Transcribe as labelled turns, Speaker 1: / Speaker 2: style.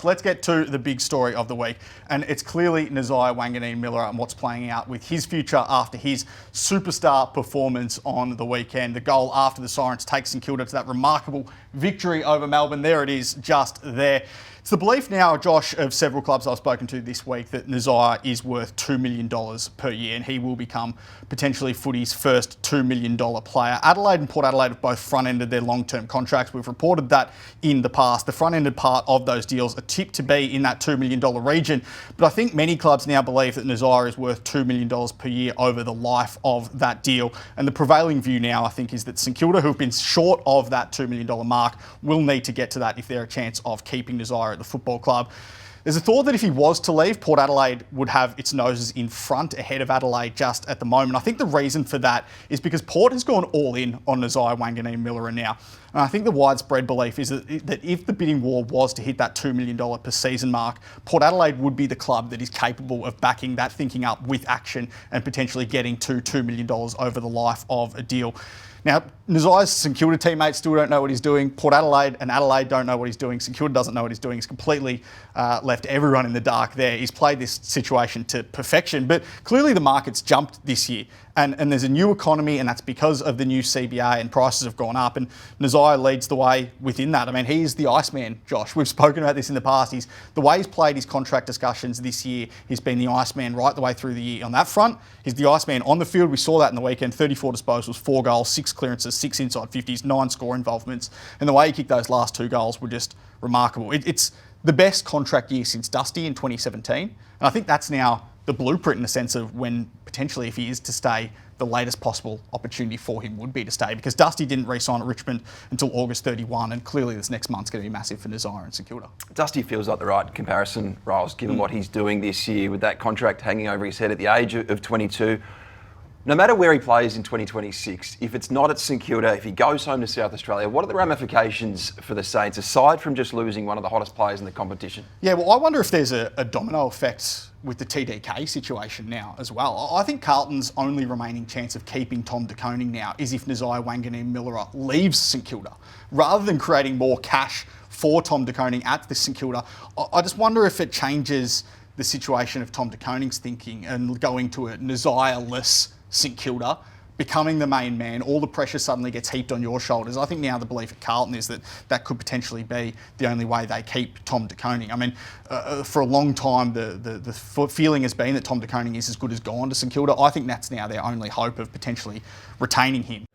Speaker 1: Let's get to the big story of the week, and it's clearly Nasiah Wanganeen-Milera and what's playing out with his future after his superstar performance on the weekend. The goal after the Sirens takes St Kilda to that remarkable victory over Melbourne. There it is, just there. It's the belief now, Josh, of several clubs I've spoken to this week that Nasiah is worth $2 million per year, and he will become potentially footy's first $2 million player. Adelaide and Port Adelaide have both front-ended their long-term contracts. We've reported that in the past. The front-ended part of those deals are tipped to be in that $2 million region, but I think many clubs now believe that Nasiah is worth $2 million per year over the life of that deal. And the prevailing view now, I think, is that St Kilda, who have been short of that $2 million mark, will need to get to that if they're a chance of keeping Nasiah at the football club. There's a thought that if he was to leave, Port Adelaide would have its noses in front ahead of Adelaide just at the moment. I think the reason for that is because Port has gone all in on Nasiah Wanganeen-Milera now. And I think the widespread belief is that if the bidding war was to hit that $2 million per season mark, Port Adelaide would be the club that is capable of backing that thinking up with action and potentially getting to $2 million over the life of a deal. Now, Nasiah's St Kilda teammates still don't know what he's doing. Port Adelaide and Adelaide don't know what he's doing. St Kilda doesn't know what he's doing. He's completely left everyone in the dark there. He's played this situation to perfection, but clearly the market's jumped this year. And there's a new economy, and that's because of the new CBA, and prices have gone up, and Nasiah leads the way within that. I mean, he's the Iceman, Josh. We've spoken about this in the past. The way he's played his contract discussions this year, he's been the Iceman right the way through the year. On that front, he's the Iceman on the field. We saw that in the weekend. 34 disposals, 4 goals, 6 clearances, 6 inside 50s, 9 score involvements. And the way he kicked those last 2 goals were just remarkable. It's the best contract year since Dusty in 2017. And I think that's now the blueprint in the sense of when potentially, if he is to stay, the latest possible opportunity for him would be to stay, because Dusty didn't re-sign at Richmond until August 31, and clearly this next month's going to be massive for Nasiah and St Kilda.
Speaker 2: Dusty feels like the right comparison, Riles, given what he's doing this year with that contract hanging over his head at the age of 22. No matter where he plays in 2026, if it's not at St Kilda, if he goes home to South Australia, what are the ramifications for the Saints, aside from just losing one of the hottest players in the competition? Yeah,
Speaker 1: well, I wonder if there's a domino effect with the TDK situation now as well. I think Carlton's only remaining chance of keeping Tom De Koning now is if Nasiah Wanganeen-Milera leaves St Kilda. Rather than creating more cash for Tom De Koning at the St Kilda, I just wonder if it changes the situation of Tom De Koning's thinking and going to a Nasiah-less St Kilda, becoming the main man, all the pressure suddenly gets heaped on your shoulders. I think now the belief at Carlton is that that could potentially be the only way they keep Tom De Koning. I mean, for a long time, the feeling has been that Tom De Koning is as good as gone to St Kilda. I think that's now their only hope of potentially retaining him.